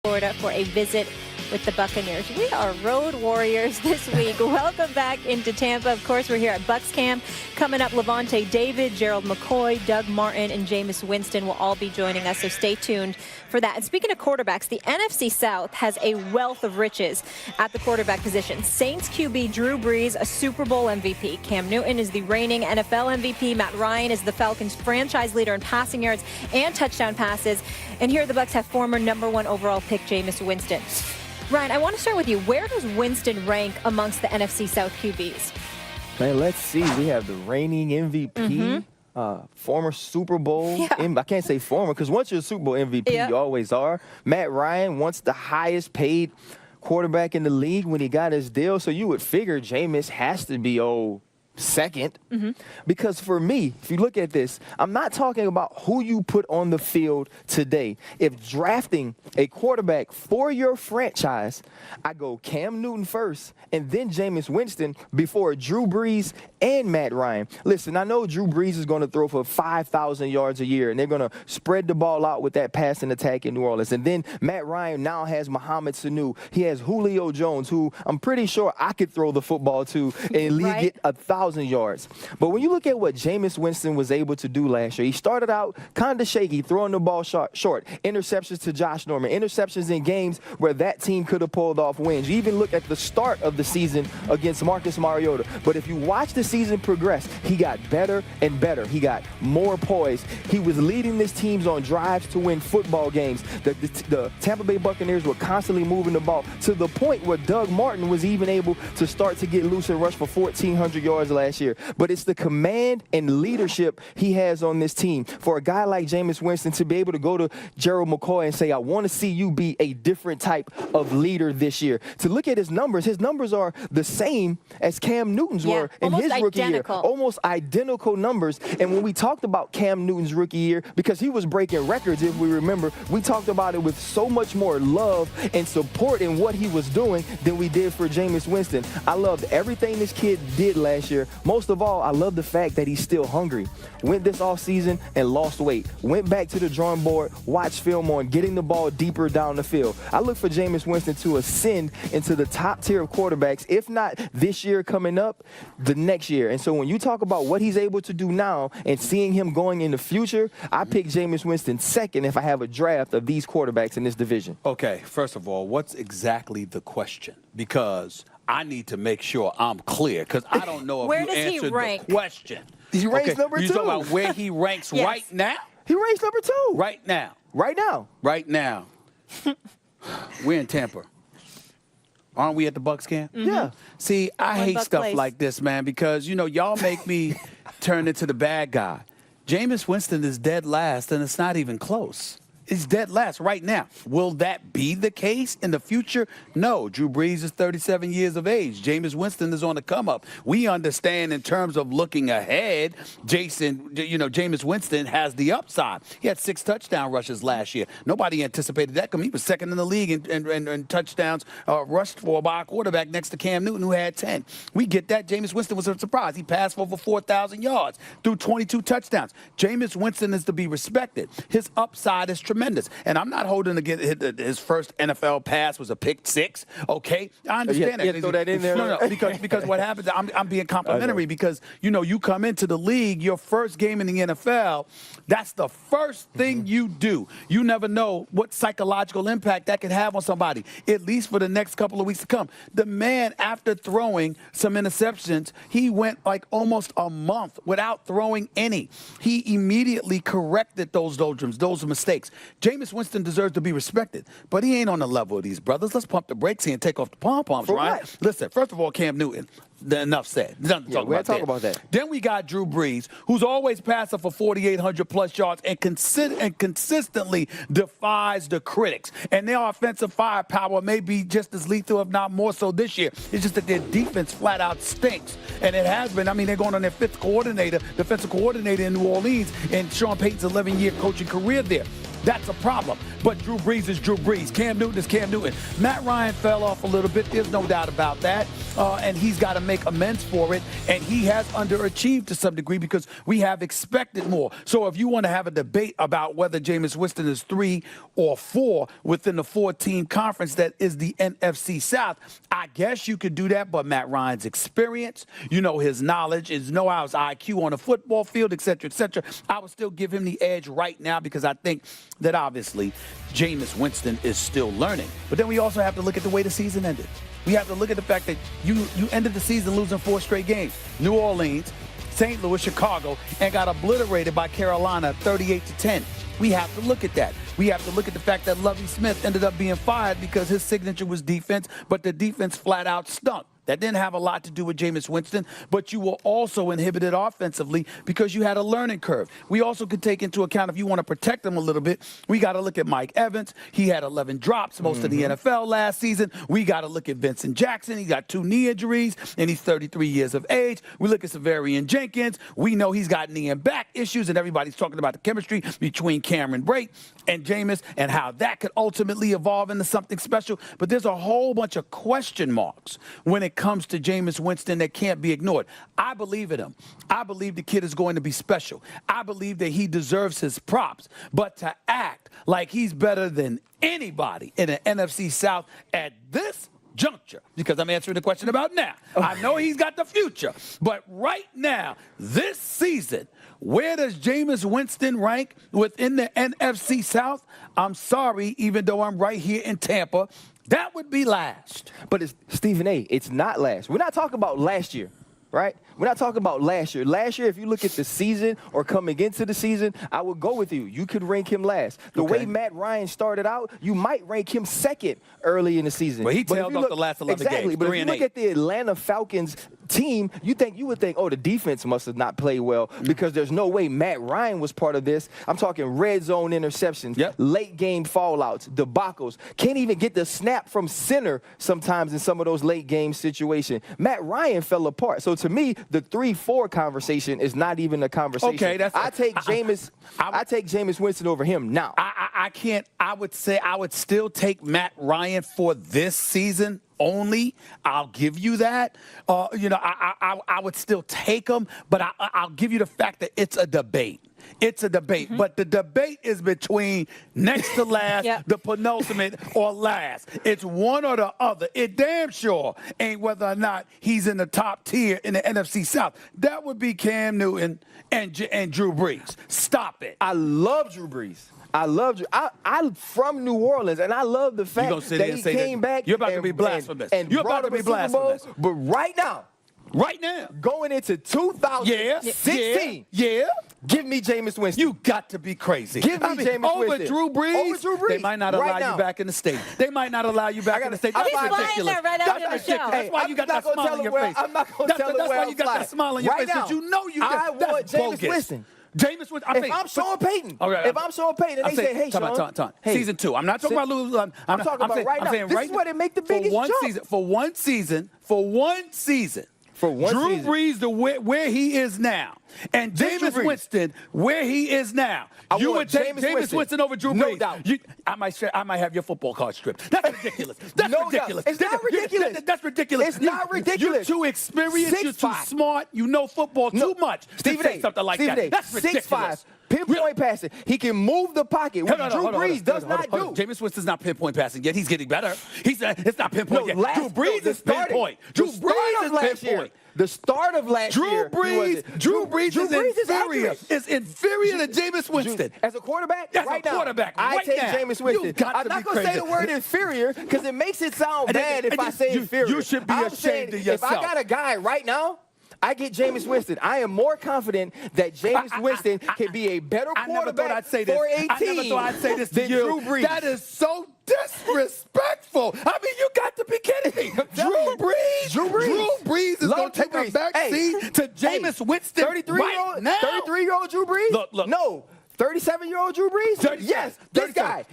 Florida for a visit with the Buccaneers. We are road warriors this week. Welcome back into Tampa. Of course, we're here at Bucs Camp. Coming up, Levante David, Gerald McCoy, Doug Martin, and Jameis Winston will all be joining us, so stay tuned for that. And speaking of quarterbacks, the NFC South has a wealth of riches at the quarterback position. Saints QB Drew Brees, a Super Bowl MVP. Cam Newton is the reigning NFL MVP. Matt Ryan is the Falcons' franchise leader in passing yards and touchdown passes. And here the Bucs have former #1 overall pick Jameis Winston. Ryan, I want to start with you. Where does Winston rank amongst the NFC South QBs? Man, let's see. We have the reigning MVP, former Super Bowl. I can't say former because once you're a Super Bowl MVP, you always are. Matt Ryan, once the highest paid quarterback in the league when he got his deal. So you would figure Jameis has to be second, because for me, if you look at this, I'm not talking about who you put on the field today. If drafting a quarterback for your franchise, I go Cam Newton first and then Jameis Winston before Drew Brees and Matt Ryan. Listen, I know Drew Brees is going to throw for 5,000 yards a year, and they're going to spread the ball out with that passing attack in New Orleans. And then Matt Ryan now has Mohamed Sanu. He has Julio Jones, who I'm pretty sure I could throw the football to and get 1,000 yards. But when you look at what Jameis Winston was able to do last year, he started out kind of shaky, throwing the ball short, interceptions to Josh Norman, interceptions in games where that team could have pulled off wins. You even look at the start of the season against Marcus Mariota. But if you watch the season progress, he got better and better. He got more poised. He was leading his teams on drives to win football games. The Tampa Bay Buccaneers were constantly moving the ball to the point where Doug Martin was even able to start to get loose and rush for 1,400 yards last year. But it's the command and leadership he has on this team. For a guy like Jameis Winston to be able to go to Gerald McCoy and say, I want to see you be a different type of leader this year. To look at his numbers are the same as Cam Newton's were in his rookie year. Almost identical numbers. And when we talked about Cam Newton's rookie year, because he was breaking records, if we remember, we talked about it with so much more love and support in what he was doing than we did for Jameis Winston. I loved everything this kid did last year. Most of all, I love the fact that he's still hungry. Went this offseason and lost weight. Went back to the drawing board, watched film on getting the ball deeper down the field. I look for Jameis Winston to ascend into the top tier of quarterbacks, if not this year coming up, the next year. And so when you talk about what he's able to do now and seeing him going in the future, I pick Jameis Winston second if I have a draft of these quarterbacks in this division. Okay, first of all, what's exactly the question? Because I need to make sure I'm clear, because I don't know if you answered the question. He ranks number 2. You talking about where he ranks right now? He ranks number 2. Right now. Right now. Right now. We're in Tampa. Aren't we at the Bucs camp? Yeah. See, I hate stuff like this, man, because, y'all make me turn into the bad guy. Jameis Winston is dead last, and it's not even close. It's dead last right now. Will that be the case in the future? No. Drew Brees is 37 years of age. Jameis Winston is on the come up. We understand in terms of looking ahead, Jameis Winston has the upside. He had 6 touchdown rushes last year. Nobody anticipated that. He was second in the league in touchdowns rushed for by a quarterback next to Cam Newton, who had 10. We get that. Jameis Winston was a surprise. He passed for over 4,000 yards, threw 22 touchdowns. Jameis Winston is to be respected. His upside is tremendous. And I'm not holding against his first NFL pass was a pick 6. Okay, I understand that. Throw that in there. No, because what happens? I'm being complimentary because you come into the league, your first game in the NFL, that's the first thing you do. You never know what psychological impact that could have on somebody, at least for the next couple of weeks to come. The man, after throwing some interceptions, he went like almost a month without throwing any. He immediately corrected those doldrums, those mistakes. Jameis Winston deserves to be respected, but he ain't on the level of these brothers. Let's pump the brakes here and take off the pom-poms, right? Listen, first of all, Cam Newton, enough said. Nothing to talk about that. Then we got Drew Brees, who's always passing for 4,800-plus yards and consistently defies the critics. And their offensive firepower may be just as lethal, if not more so this year. It's just that their defense flat out stinks. And it has been. I mean, they're going on their 5th defensive coordinator in New Orleans, and Sean Payton's 11-year coaching career there. that's a problem. But Drew Brees is Drew Brees. Cam Newton is Cam Newton. Matt Ryan fell off a little bit. There's no doubt about that. And he's got to make amends for it. And he has underachieved to some degree because we have expected more. So if you want to have a debate about whether Jameis Winston is 3 or 4 within the 14 conference that is the NFC South, I guess you could do that. But Matt Ryan's experience, his knowledge, his know-how, his IQ on the football field, et cetera, I would still give him the edge right now because I think that obviously Jameis Winston is still learning. But then we also have to look at the way the season ended. We have to look at the fact that you ended the season losing 4 straight games. New Orleans, St. Louis, Chicago, and got obliterated by Carolina 38-10. We have to look at that. We have to look at the fact that Lovie Smith ended up being fired because his signature was defense, but the defense flat out stunk. That didn't have a lot to do with Jameis Winston, but you were also inhibited offensively because you had a learning curve. We also could take into account, if you want to protect him a little bit, we got to look at Mike Evans. He had 11 drops most of the NFL last season. We got to look at Vincent Jackson. He got 2 knee injuries, and he's 33 years of age. We look at Severian Jenkins. We know he's got knee and back issues, and everybody's talking about the chemistry between Cameron Brate and Jameis and how that could ultimately evolve into something special. But there's a whole bunch of question marks when it comes to Jameis Winston that can't be ignored. I believe in him. I believe the kid is going to be special. I believe that he deserves his props. But to act like he's better than anybody in the NFC South at this juncture, because I'm answering the question about now. I know he's got the future, but right now, this season, where does Jameis Winston rank within the NFC South? I'm sorry, even though I'm right here in Tampa, that would be last. But it's Stephen A. It's not last. We're not talking about last year, right? We're not talking about last year. Last year, if you look at the season or coming into the season, I would go with you. You could rank him last. The way Matt Ryan started out, you might rank him second early in the season. But he tailed off the last 11 games. Exactly. But if you look at the Atlanta Falcons team, you would think, oh, the defense must have not played well because there's no way Matt Ryan was part of this. I'm talking red zone interceptions, late game fallouts, debacles. Can't even get the snap from center sometimes in some of those late game situations. Matt Ryan fell apart. So to me, the 3-4 conversation is not even a conversation. Okay, I take Jameis Winston over him now. I can't. I would say I would still take Matt Ryan for this season only. I'll give you that. I would still take him, but I'll give you the fact that it's a debate. It's a debate, but the debate is between next to last, the penultimate, or last. It's one or the other. It damn sure ain't whether or not he's in the top tier in the NFC South. That would be Cam Newton and Drew Brees. Stop it. I love Drew Brees. I'm from New Orleans, and I love the fact that he came back. You're about to be blasphemous. You're about to be blasphemous. But right now, going into 2016, give me Jameis Winston. You got to be crazy. Give me Jameis Winston. Over Drew Brees, they might not allow you back in the state. They might not allow you back in the state. That's ridiculous. That's why you got that smile on your face. I'm not going to tell it That's where why you got that smile on your face, because you know you got. I want Jameis Winston. Jameis Winston. If I'm Sean Payton, and they say, hey, Sean, season 2. I'm not talking about losing. I'm talking about right now. This is where they make the biggest jump. For one season, Drew Brees, where he is now, and Jameis Winston, where he is now. You would take Jameis Winston over Drew Brees. No doubt. I might have your football card stripped. That's ridiculous. That's ridiculous. It's not ridiculous. That's ridiculous. It's not ridiculous. You're too experienced. You're too smart. You know football too much to say something like that. That's ridiculous. 6'5", pinpoint passing. He can move the pocket, which Drew Brees does not do. Jameis Winston's not pinpoint passing yet. He's getting better. It's not pinpoint yet. Drew Brees is pinpoint. Drew Brees is pinpoint. The start of last year, Drew Brees is inferior to Jameis Winston. As a quarterback, I take Jameis Winston. I'm not going to say the word inferior because it makes it sound bad if I say inferior. You should be ashamed of yourself. If I got a guy right now, I get Jameis Winston. I am more confident that Jameis Winston can be a better quarterback for a team I never thought I'd say this to than you. Drew Brees. That is so disrespectful. I mean, you got to be kidding me. Drew Brees is going to take a back seat to Jameis Winston right now. 33-year-old Drew Brees? Look. No. 37-year-old Drew Brees? Yes, this guy.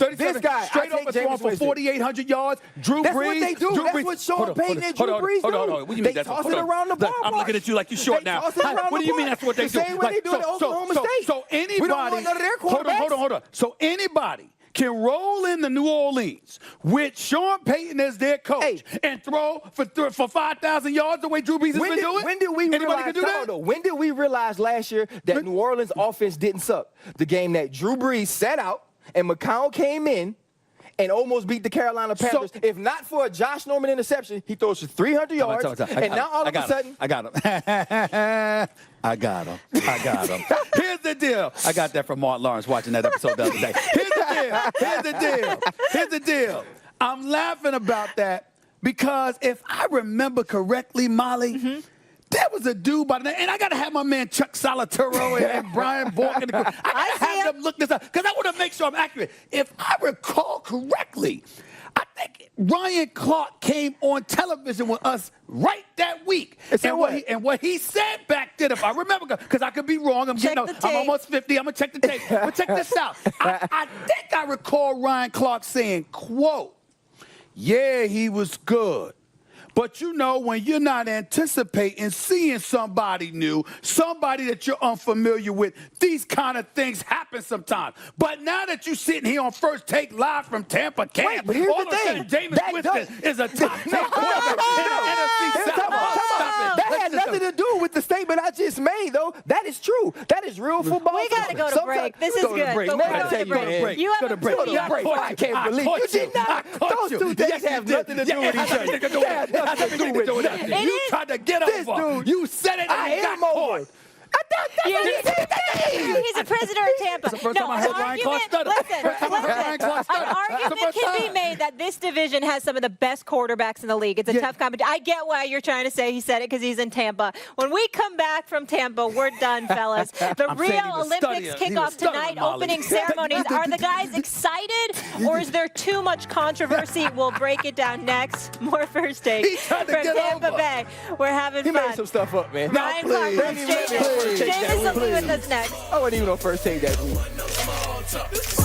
Straight over Tampa throwing for 4,800 yards. Drew That's Brees. what they do. That's what Sean Payton and Drew Brees do. What do you mean they toss it around the ball. I'm looking at you like you're short now. What do you mean that's what they do? The same way they do at Oklahoma State. So anybody. We don't want none of their quarterbacks. Hold on. So anybody can roll into New Orleans with Sean Payton as their coach and throw for 5,000 yards the way Drew Brees has been doing? When did we When did we realize last year that New Orleans offense didn't suck? The game that Drew Brees sat out and McCown came in and almost beat the Carolina Panthers. If not for a Josh Norman interception, he throws for 300 yards. And now all of a sudden, I got him. I got him. Here's the deal. I got that from Mark Lawrence watching that episode the other day. Here's the deal. I'm laughing about that because if I remember correctly, Molly, there was a dude by the name, and I got to have my man Chuck Solitaro and Brian Bork in the group. I got to have them look this up because I want to make sure I'm accurate. If I recall correctly, I think Ryan Clark came on television with us right that week. And what he said back then, if I remember, because I could be wrong, I'm almost 50, I'm going to check the tape. But check this out. I think I recall Ryan Clark saying, quote, yeah, he was good. But you know, when you're not anticipating seeing somebody new, somebody that you're unfamiliar with, these kind of things happen sometimes. But now that you're sitting here on First Take live from Tampa camp, but here's all the of a sudden thing. Jameis Winston is a top 10 quarterback in the NFC South. That had nothing to do with the statement I just made, though. That is true. That is real football. We got to go to break. This is good. But we're going to break. You have a break. I can't believe you did not. Those two things have nothing to do with each other. You tried to get over. You said it and you got caught. He's a prisoner of Tampa. It's the first time I heard Ryan Clark stutter. An argument can be made that this division has some of the best quarterbacks in the league. It's a tough competition. I get why you're trying to say he said it because he's in Tampa. When we come back from Tampa, we're done, fellas. The Rio Olympics kickoff tonight, opening ceremonies. Are the guys excited or is there too much controversy? We'll break it down next. More First Take from Tampa Bay. We're having fun. He made some stuff up, man. Ryan Clark from Jameis will be with us next. I wasn't even on First Take that week.